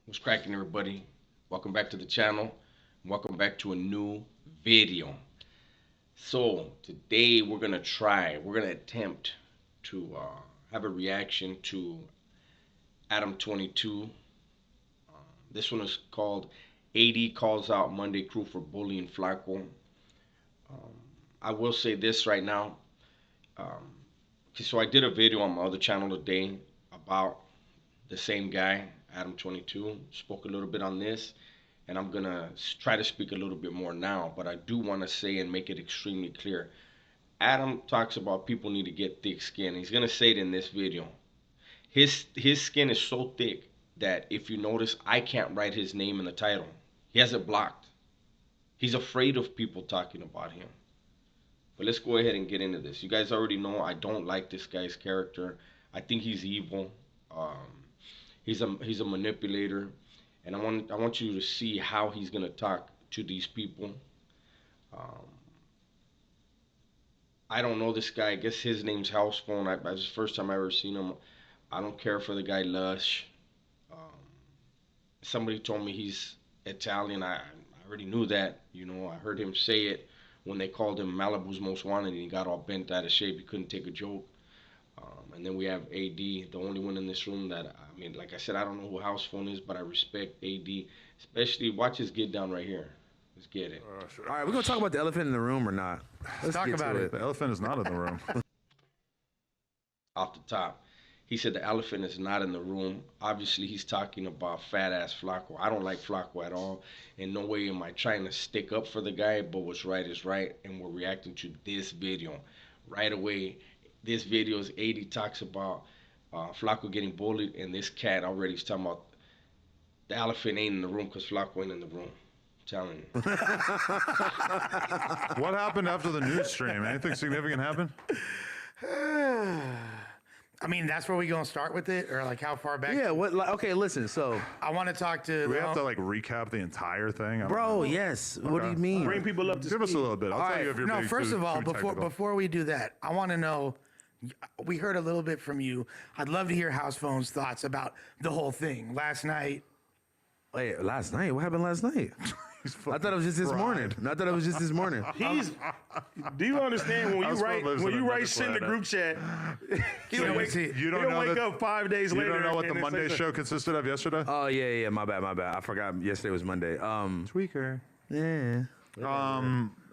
What's cracking, everybody? Welcome back to the channel. Welcome back to a new video. So today we're gonna attempt to have a reaction to Adam 22. This one is called AD calls out Monday crew for bullying Flacco. Um, I will say this right now. Um, so I did a video on my other channel today about the same guy, Adam 22. Spoke a little bit on this, and I'm gonna try to speak a little bit more now. But I do want to say and make it extremely clear. Adam talks about people need to get thick skin. He's gonna say it in this video. His skin is so thick that if you notice, I can't write his name in the title. He has it blocked. He's afraid of people talking about him. But let's go ahead and get into this. You guys already know I don't like this guy's character. I think he's evil. Um, he's a manipulator, and I want you to see how he's gonna talk to these people. Um, I don't know this guy. I guess his name's House Phone. That's the first time I ever seen him. I don't care for the guy Lush. Um, Somebody told me he's Italian. I already knew that. I heard him say it when they called him Malibu's Most Wanted, and he got all bent out of shape. He couldn't take a joke. And then we have AD, the only one in this room that, I mean, like I said, I don't know who House Phone is, but I respect AD. Especially, watch his get down right here. Let's get it. Sure. All right, we're gonna talk about the elephant in the room or not? Let's talk about it. The elephant is not in the room. Off the top, he said the elephant is not in the room. Obviously, he's talking about fat ass Flacco. I don't like Flacco at all. In no way am I trying to stick up for the guy, but what's right is right, and we're reacting to this video right away. This video is 80 talks about Flacco getting bullied, and this cat already is talking about the elephant ain't in the room because Flacco ain't in the room. I'm telling you. What happened after the news stream? Anything significant happen? I mean, that's where we gonna start with it, or like how far back? Yeah. What? Okay. Listen. So, I want to talk to. Do we have to like recap the entire thing? I don't bro. know. Yes. What do you mean? Bring people up to Give us a speed. little bit. I'll All tell right. you if you're No, being first too of all, technical. before we do that, I want to know. We heard a little bit from you. I'd love to hear House Phone's thoughts about the whole thing last night. Wait. Last night. What happened last night? I thought it was just this morning. I thought it was just this morning. Do you understand when I you was write supposed to another shit in the planet. group chat? You don't wake, see, you don't you know wake that- up 5 days You later. don't know what the and it's Monday like, show consisted of yesterday? Oh yeah. My bad. I forgot. Yesterday was Monday. Tweaker. Yeah.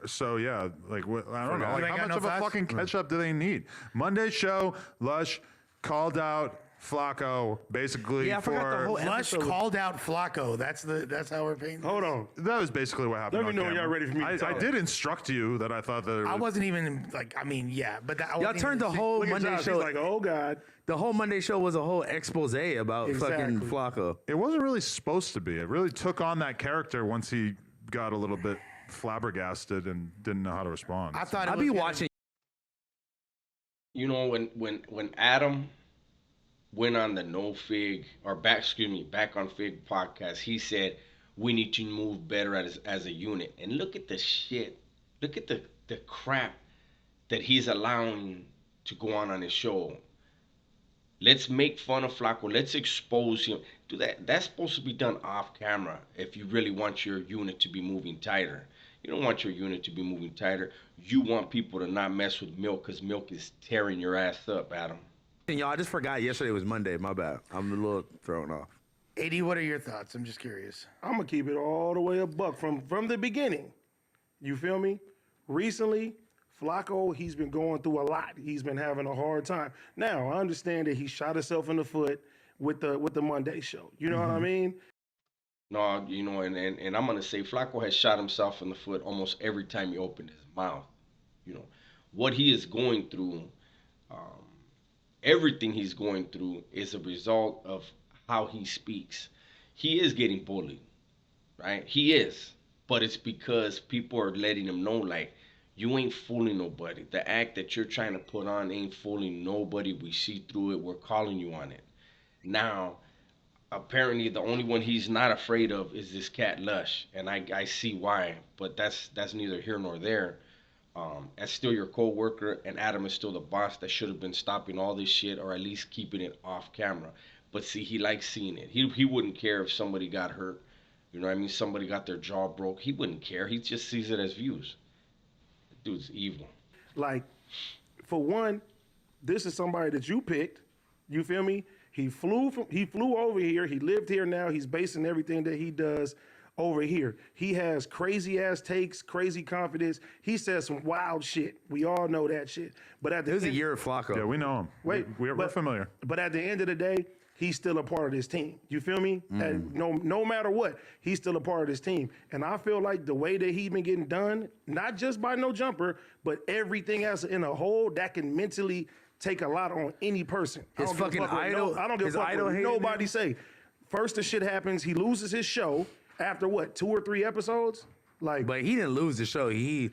So yeah, like what, I don't know. You Like ain't how got much no of a thoughts? fucking catch up do they need? Monday show, Lush called out Flacco basically Yeah, I forgot the for whole Lush episode. called out Flacco. That's how we're painting. Hold on. that was basically what happened. Let me on know when camera. y'all ready for me to I talk. did instruct you that I thought that it I was, wasn't even like. I mean, yeah, but that, I Y'all wasn't turned the even- whole Look at Monday Josh. He's show. like, oh God. The whole Monday show was a whole expose about fucking Exactly. Flacco. it wasn't really supposed to be. It really took on that character once he got a little bit flabbergasted and didn't know how to respond. I thought it I'll was be gonna- watching. When Adam went on the No Fig or back on Fig podcast, he said we need to move better as a unit. And look at the shit. Look at the crap that he's allowing to go on his show. Let's make fun of Flacco. Let's expose him. Do that. That's supposed to be done off camera if you really want your unit to be moving tighter. You don't want your unit to be moving tighter. You want people to not mess with Milk because Milk is tearing your ass up, Adam. Y'all, I just forgot yesterday was Monday. My bad. I'm a little thrown off. AD, what are your thoughts? I'm just curious. I'm gonna keep it all the way a buck from the beginning. You feel me? Recently, Flacco, he's been going through a lot. He's been having a hard time. Now, I understand that he shot himself in the foot with the Monday show. You know what I mean? No, and I'm gonna say Flacco has shot himself in the foot almost every time he opened his mouth. What he is going through, um, everything he's going through is a result of how he speaks. He is getting bullied, right? He is, but it's because people are letting him know, like, you ain't fooling nobody. The act that you're trying to put on ain't fooling nobody. We see through it. We're calling you on it. Now, apparently the only one he's not afraid of is this cat Lush, and I see why, but that's neither here nor there. That's still your co-worker, and Adam is still the boss that should have been stopping all this shit or at least keeping it off camera. But see, he likes seeing it. He wouldn't care if somebody got hurt. You know what I mean? Somebody got their jaw broke. He wouldn't care. He just sees it as views. Dude's evil. Like, for one, this is somebody that you picked. You feel me? He flew over here. He lived here now. He's basing everything that he does over here. He has crazy ass takes, crazy confidence. He says some wild shit. We all know that shit. But at the It was a end, year of Flacco. Yeah, we know him. Wait, We're familiar. But at the end of the day, he's still a part of this team. You feel me? And no matter what, he's still a part of this team. And I feel like the way that he's been getting done, not just by No Jumper, but everything else in a whole, that can mentally take a lot on any person. His fucking idol. I don't give a fuck what nobody say. First the shit happens, he loses his show after what, 2 or 3 episodes? Like, But he didn't lose the show. He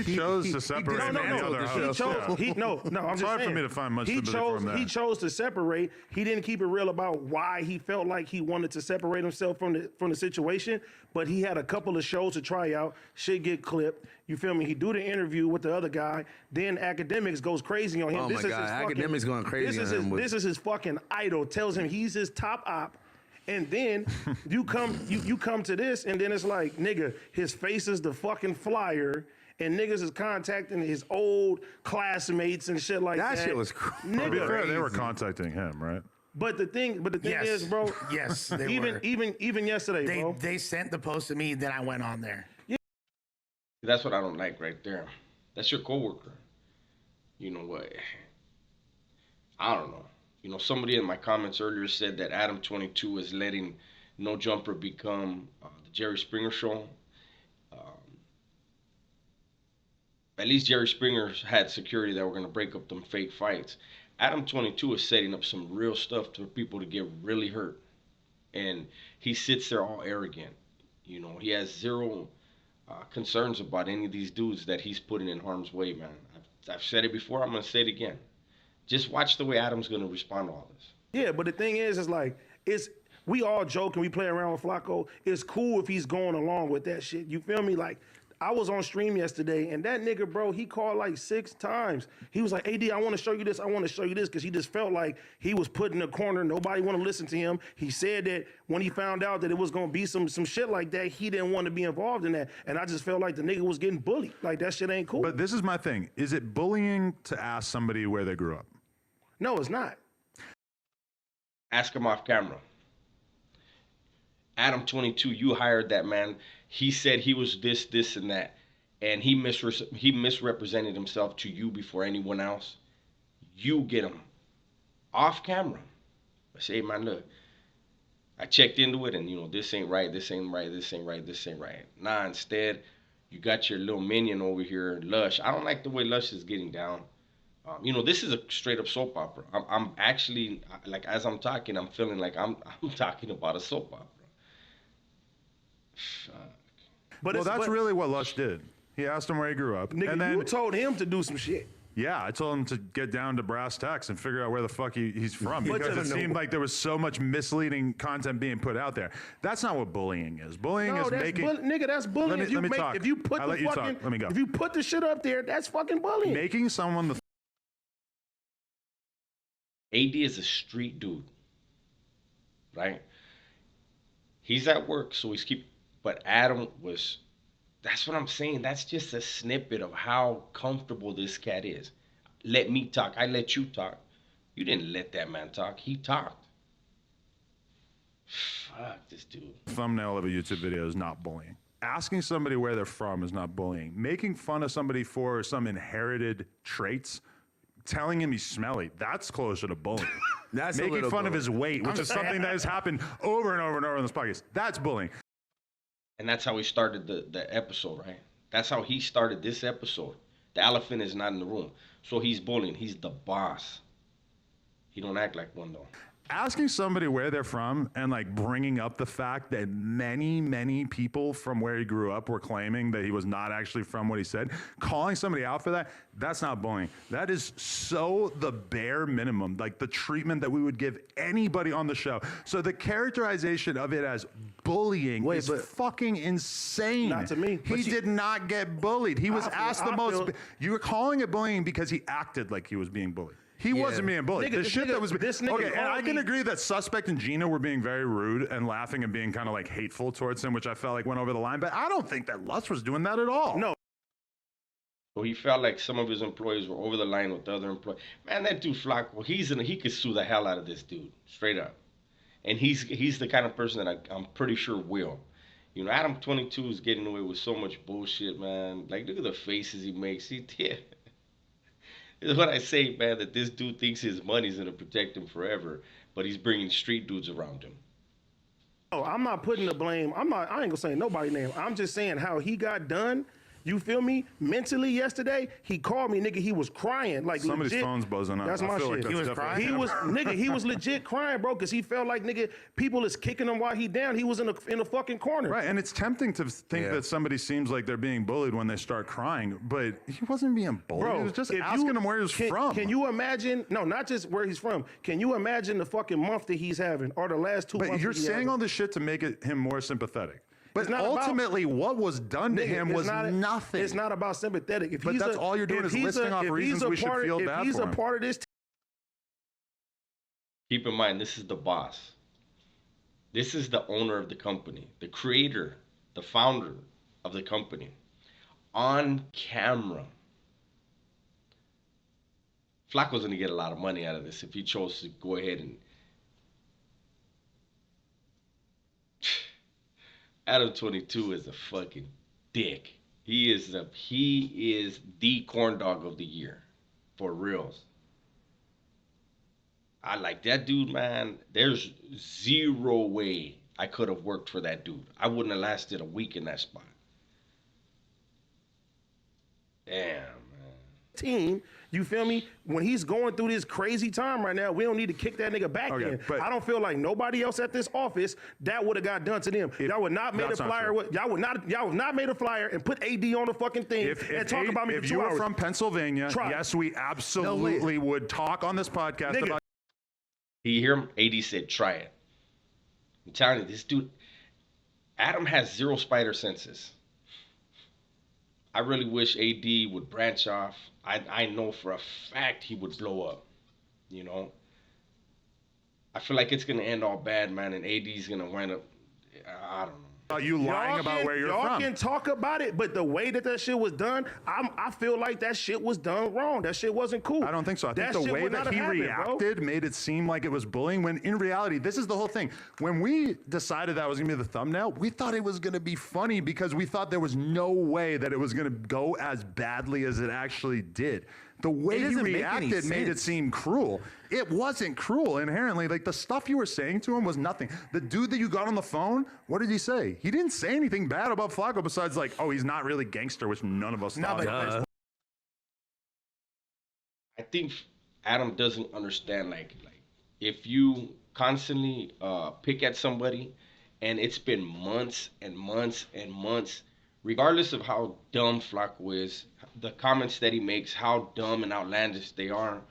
chose to separate from the other hosts. I'm just hard for saying, me to find much sympathy for him there. He chose to separate. He didn't keep it real about why he felt like he wanted to separate himself from the situation. But he had a couple of shows to try out. Shit get clipped. You feel me? He do the interview with the other guy. Then Academics goes crazy on him. Oh my God, Academics going crazy on him. This is his fucking idol. Tells him he's his top op. And then you come to this, and then it's like, nigga, his face is the fucking flyer. And niggas is contacting his old classmates and shit like that. That shit was crazy. To be Nigga. fair, they were contacting him, right? But the thing Yes. is, bro. Yes, they even were. even yesterday, bro. They sent the post to me, then I went on there. That's what I don't like right there. That's your coworker. You know what? I don't know. You know, somebody in my comments earlier said that Adam 22 is letting No Jumper become the Jerry Springer show. At least Jerry Springer had security that were going to break up them fake fights. Adam 22 is setting up some real stuff for people to get really hurt. And he sits there all arrogant. You know, he has zero concerns about any of these dudes that he's putting in harm's way, man. I've said it before. I'm going to say it again. Just watch the way Adam's going to respond to all this. Yeah, but the thing is like, we all joke and we play around with Flacco. It's cool if he's going along with that shit. You feel me? Like, I was on stream yesterday, and that nigga, bro, he called like 6 times. He was like, AD, I want to show you this. I want to show you this, because he just felt like he was put in a corner. Nobody want to listen to him. He said that when he found out that it was going to be some shit like that, he didn't want to be involved in that. And I just felt like the nigga was getting bullied. Like, that shit ain't cool. But this is my thing. Is it bullying to ask somebody where they grew up? No, it's not. Ask him off camera. Adam 22, you hired that man. He said he was this, and that. And he misrepresented himself to you before anyone else. You get him off camera. I say, hey, man, look, I checked into it, and, you know, this ain't right, this ain't right, this ain't right, this ain't right. Nah, instead, you got your little minion over here, Lush. I don't like the way Lush is getting down. You know, this is a straight up soap opera. I'm actually, like, as I'm talking, I'm feeling like I'm talking about a soap opera. But Well, that's really what Lush did. He asked him where he grew up. Nigga, and then, you told him to do some shit. yeah, I told him to get down to brass tacks and figure out where the fuck he's from, But because it no. seemed like there was so much misleading content being put out there. That's not what bullying is. Bullying No, is that's making... nigga, that's bullying. Let me talk. If you put I'll the let you talk. fucking, Let me go. if you put the shit up there, that's fucking bullying. Making someone the... AD is a street dude, right? He's at work, so but Adam was, that's what I'm saying. That's just a snippet of how comfortable this cat is. Let me talk. I let you talk. You didn't let that man talk. He talked. Fuck this dude. thumbnail of a YouTube video is not bullying. Asking somebody where they're from is not bullying. Making fun of somebody for some inherited traits, telling him he's smelly, that's closer to bullying. That's a Making little fun of bullying. his weight, which is something that has happened over and over and over in this podcast, that's bullying. And that's how he started the episode, right? That's how he started this episode. The elephant is not in the room. So he's bullying. He's the boss. He don't act like one, though. Asking somebody where they're from and like bringing up the fact that many people from where he grew up were claiming that he was not actually from what he said, calling somebody out for that, that's not bullying. That is so the bare minimum, like the treatment that we would give anybody on the show. So the characterization of it as bullying is fucking insane. Not to me. He did not get bullied. He was asked the most. feel- You were calling it bullying because he acted like he was being bullied. He wasn't being bullied. Nigga, The this shit nigga- that was this nigga okay, and I called can me- agree that Suspect and Gina were being very rude and laughing and being kind of like hateful towards him, which I felt like went over the line. But I don't think that Lutz was doing that at all. No. So he felt like some of his employees were over the line with the other employees. Man, that dude Flacco, he could sue the hell out of this dude, straight up. And he's the kind of person that I'm pretty sure will. You know, Adam 22 is getting away with so much bullshit, man. Like, look at the faces he makes. This is what I say, man, that this dude thinks his money's going to protect him forever, but he's bringing street dudes around him. No, I'm not putting the blame. I ain't gonna say nobody's name. I'm just saying how he got done. You feel me? Mentally yesterday, he called me, nigga. He was crying, like Somebody's legit. phone's buzzing up. That's I my feel shit. like that's He was definitely crying? He was nigga. He was legit crying, bro, because he felt like nigga people is kicking him while he down. He was in the fucking corner. Right, and it's tempting to think that somebody seems like they're being bullied when they start crying, but he wasn't being bullied. Bro, he was just if asking you- him where he was from. Can you imagine? No, not just where he's from. Can you imagine the fucking month that he's having, or the last 2 But months? you're that he saying having? all this shit to make him more sympathetic. But It's not about- ultimately, what was done to Nigga, him it's was not- nothing. It's not about sympathetic. If But he's that's all you're doing if is he's listing off if he's reasons a we should part- feel if bad he's for a him. part of this Keep in mind, this is the boss. This is the owner of the company, the creator, the founder of the company. On camera. Flacco's going to get a lot of money out of this if he chose to go ahead and... Adam 22 is a fucking dick. He is the corn dog of the year. For reals. I like that dude, man. There's zero way I could have worked for that dude. I wouldn't have lasted a week in that spot. Damn, man. team, you feel me? When he's going through this crazy time right now, we don't need to kick that nigga back Okay, in. but- I don't feel like nobody else at this office that would have got done to them. Y'all would not made a that's not flyer. true. Y'all would not made a flyer and put AD on the fucking thing and talk about me for if 2 you hours. were from Pennsylvania, Try. yes, we absolutely would talk on this podcast Nigga. about. You hear him? AD said, try it. I'm telling you, this dude, Adam has zero spider senses. I really wish AD would branch off. I know for a fact he would blow up. You know? I feel like it's going to end all bad, man, and AD's going to wind up, I don't know. You lying Y'all about can- where you're y'all from. can talk about it, but the way that shit was done, I feel like that shit was done wrong. That shit wasn't cool. I don't think so. I think That the shit way would that not he have happened, bro. reacted made it seem like it was bullying, when in reality, this is the whole thing. When we decided that was going to be the thumbnail, we thought it was going to be funny because we thought there was no way that it was going to go as badly as it actually did. The way It he doesn't make any reacted made it sense. seem cruel. It wasn't cruel inherently. Like, the stuff you were saying to him was nothing. The dude that you got on the phone, what did he say? He didn't say anything bad about Flacco besides like, oh, he's not really gangster, which none of us No, thought. but I think Adam doesn't understand, like if you constantly pick at somebody and it's been months and months and months, regardless of how dumb Flacco is, the comments that he makes, how dumb and outlandish they are,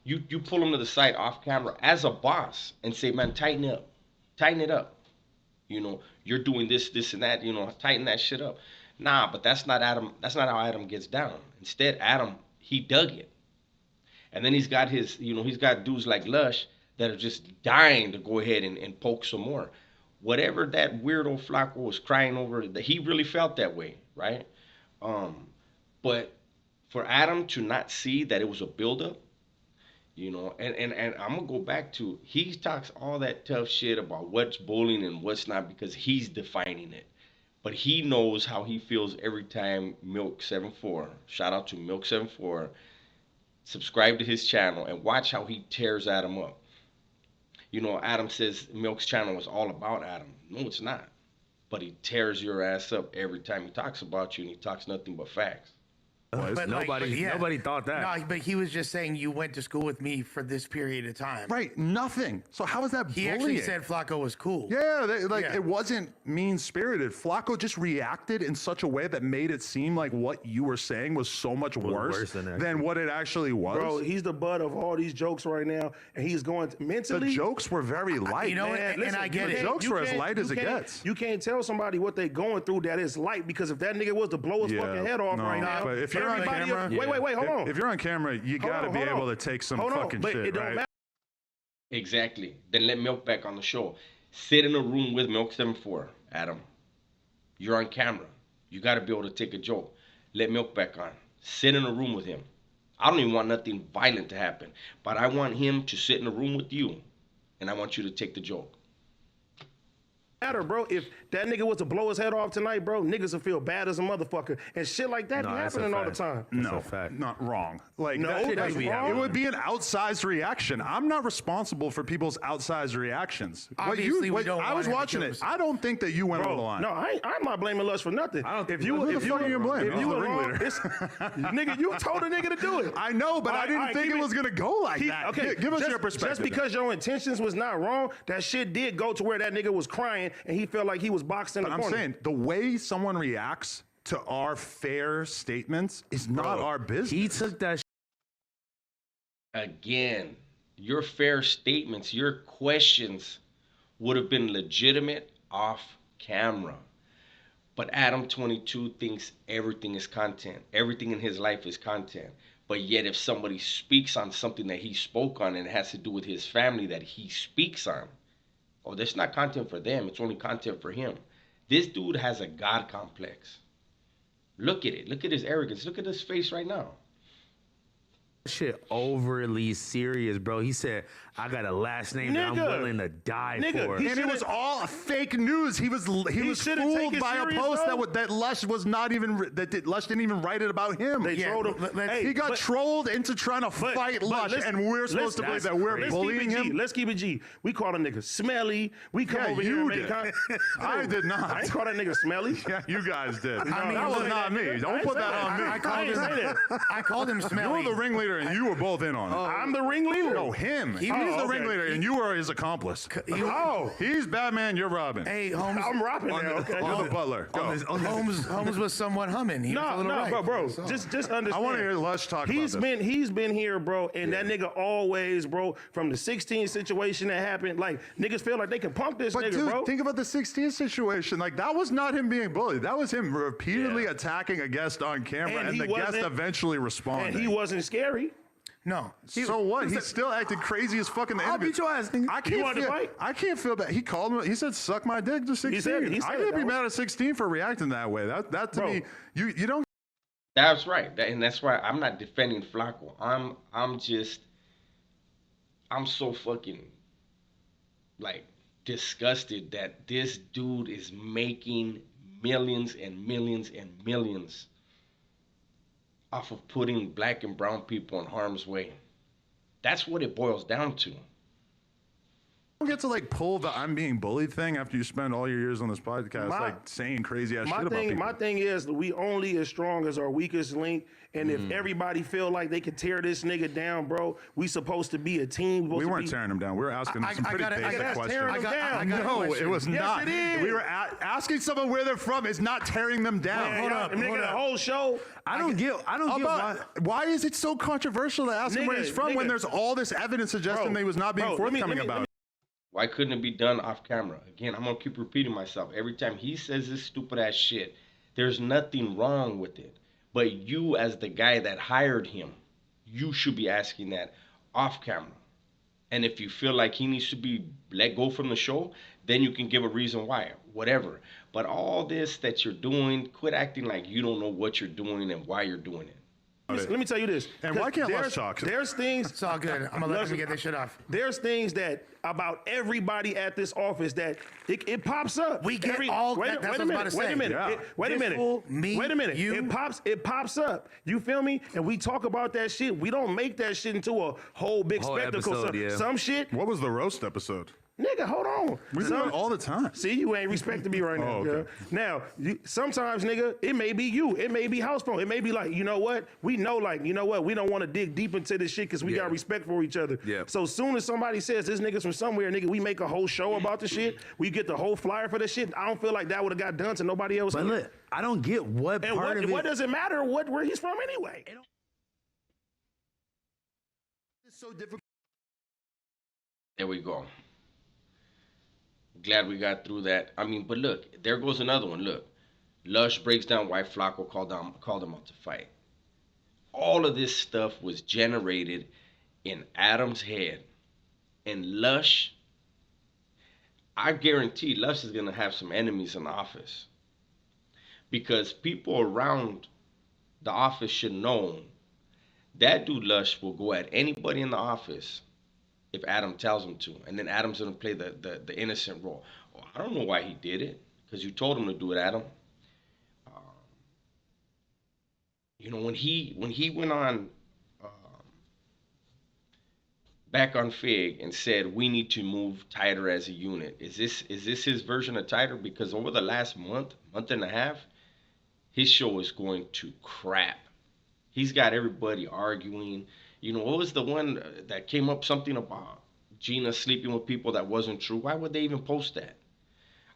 you pull him to the side off camera as a boss and say, man, tighten it up. You know, you're doing this, this, and that, you know, tighten that shit up. Nah, but that's not Adam. That's not how Adam gets down. Instead, Adam, he dug it. And then he's got he's got dudes like Lush that are just dying to go ahead and poke some more. Whatever that weirdo Flacco was crying over, that he really felt that way, right? But for Adam to not see that it was a buildup, you know, and I'm gonna go back to, he talks all that tough shit about what's bullying and what's not because he's defining it. But he knows how he feels every time Milk74, shout out to Milk74, subscribe to his channel and watch how he tears Adam up. You know, Adam says Milk's channel is all about Adam. No, it's not. But he tears your ass up every time he talks about you, and he talks nothing but facts. But Nobody thought that. No, but he was just saying you went to school with me for this period of time. Right, nothing. So how is that He bullying? actually said Flacco was cool. Yeah, Yeah. it wasn't mean-spirited. Flacco just reacted in such a way that made it seem like what you were saying was so much worse worse than than what it actually was. Bro, he's the butt of all these jokes right now, and he's going the mentally. jokes were very light. you know, Man, and I get you it. can't- Jokes you were as can't- light as you it can't- gets. You can't tell somebody what they're going through that is light, because if that nigga was to blow his fucking head off no, right now, but if you're on everybody. camera, Wait, hold on. If you're on camera, you got to be hold on. able to take some Hold on, fucking but shit, it don't right? matter. Exactly. Then let Milk back on the show. Sit in a room with Milk 74, Adam. You're on camera. You got to be able to take a joke. Let Milk back on. Sit in a room with him. I don't even want nothing violent to happen, but I want him to sit in a room with you, and I want you to take the joke. Matter, bro. If that nigga was to blow his head off tonight, bro, niggas would feel bad as a motherfucker, and shit like that No, be that's a happening all the fact. time. No, a fact. not wrong. Like No, that, that's wrong. it would be an outsized reaction. I'm not responsible for people's outsized reactions. Obviously, we don't I was want watching him it. to- I don't think that you went over the Bro, line. no, I'm not blaming Lush for nothing. If you, Who the if you, fuck are you blaming? if you He's the were wrong, ringleader. nigga, you told a nigga to do it. I know, but I didn't Alright, think keep it was gonna go like that. Okay, Give us just, your perspective. Just because your intentions was not wrong, that shit did go to where that nigga was crying and he felt like he was boxed in the I'm corner. saying the way someone reacts to our fair statements is not our business. He took that Again, your fair statements, your questions would have been legitimate off camera. But Adam 22 thinks everything is content. Everything in his life is content. But yet if somebody speaks on something that he spoke on and it has to do with his family that he speaks on, oh, that's not content for them. It's only content for him. This dude has a God complex. Look at it. Look at his arrogance. Look at his face right now. shit overly serious, bro. He said, I got a last name that I'm Nigga. willing to die Nigga, for. he And it was all fake news. He was shouldn't take fooled it by serious, a post though. that Lush was not even Lush didn't even write it about him. They Yeah, trolled him. let's- He got but- trolled into trying to but- fight but Lush, let's- and we're supposed to believe that we're let's bullying keep it G. him. Let's keep it G. We call a nigga smelly. We come Yeah, over here you and make did. con- I did not. I ain't call that nigga smelly. Yeah, you guys did. mean, that was look, not me. I Don't ain't put say that that. on me. I called ain't say him. that. I called him smelly. You're the ringleader, and you were both in on it. I'm the ringleader. No, him. He's the okay. ringleader, and you are his accomplice. Oh, He's Batman. You're Robin. Hey, Holmes. I'm rapping now. Okay. You're the butler. Go. Holmes was somewhat humming. He was a No, little no, right. bro. So- Just understand. I want to hear Lush talk about this. He's been here, bro, and that nigga always, bro, from the 16 situation that happened, like niggas feel like they can punk this But nigga, dude, bro. think about the 16 situation. Like that was not him being bullied. That was him repeatedly Yeah. attacking a guest on camera, And and he the guest wasn't- eventually responded. and he wasn't scary. No. So what? He still acted crazy as fucking. I'll beat your ass, nigga. I You can't wanted to feel. fight? I can't feel bad. He called him. He said, "Suck my dick." To 16. said it. He said I it. can't be That was- mad at 16 for reacting that way. That to Bro. me, you don't. That's right. And that's why I'm not defending Flacco. I'm so fucking like disgusted that this dude is making millions and millions and millions off of putting black and brown people in harm's way. That's what it boils down to. don't get to like pull the "I'm being bullied" thing after you spend all your years on this podcast, My- like saying crazy ass My shit about thing, people. my thing is we only as strong as our weakest link. And if everybody feel like they can tear this nigga down, bro, we supposed to be a team. We weren't tearing him down. We were asking him some pretty basic that's questions. tearing him down. No, it was Yes, not. it is. We were asking someone where they're from is not tearing them down. Hold up, nigga, the whole show. I don't get why. Why is it so controversial to ask him where he's from when Nigga. there's all this evidence suggesting that he was not being Bro, let me- forthcoming let me- about it? Why couldn't it be done off camera? Again, I'm gonna keep repeating myself. Every time he says this stupid ass shit, there's nothing wrong with it. But you, as the guy that hired him, you should be asking that off camera. And if you feel like he needs to be let go from the show, then you can give a reason why, whatever. But all this that you're doing, quit acting like you don't know what you're doing and why you're doing it. Let me tell you this. And why can't Lush there's, talk? There's things. It's all good. I'm gonna let him get this shit off. There's things that about everybody at this office that it pops up. We get all wait, that- that's wait a what I minute. was about to Wait say. a minute. Yeah. Wait a This minute. fool, me, wait a minute. you. It pops up. You feel me? And we talk about that shit. We don't make that shit into a whole big Whole spectacle. episode, yeah. Some shit, What was the roast episode? nigga. Hold on. We do it all the time. See, you ain't respecting me right now, Oh, okay. girl. Now, sometimes, nigga, it may be you. It may be house phone. It may be like, you know what? We know, like, you know what? We don't want to dig deep into this shit because we got respect for each other. Yeah. So soon as somebody says this nigga's from somewhere, nigga, we make a whole show about the shit. We get the whole flyer for the shit. I don't feel like that would have got done to nobody else. But look, I don't get what and part of what it. does it matter where he's from anyway? It's so difficult. There we go. Glad we got through that. I mean, but look, there goes another one. Look, Lush breaks down why Flacco called him out to fight. All of this stuff was generated in Adam's head. And Lush, I guarantee Lush is gonna have some enemies in the office because people around the office should know that dude Lush will go at anybody in the office if Adam tells him to, and then Adam's gonna play the innocent role. Well, I don't know why he did it because you told him to do it, Adam. Uh, when he went on back on Fig and said we need to move tighter as a unit. Is this his version of tighter? Because over the last month and a half, his show is going to crap. He's got everybody arguing. What was the one that came up something about Gina sleeping with people that wasn't true? Why would they even post that?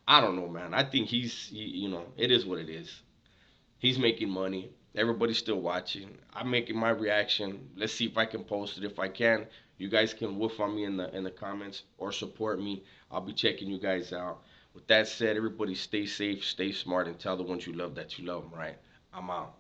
I don't know, man. I think it is what it is. He's making money. Everybody's still watching. I'm making my reaction. Let's see if I can post it. If I can, you guys can woof on me in the comments or support me. I'll be checking you guys out. With that said, everybody stay safe, stay smart, and tell the ones you love that you love them, right? I'm out.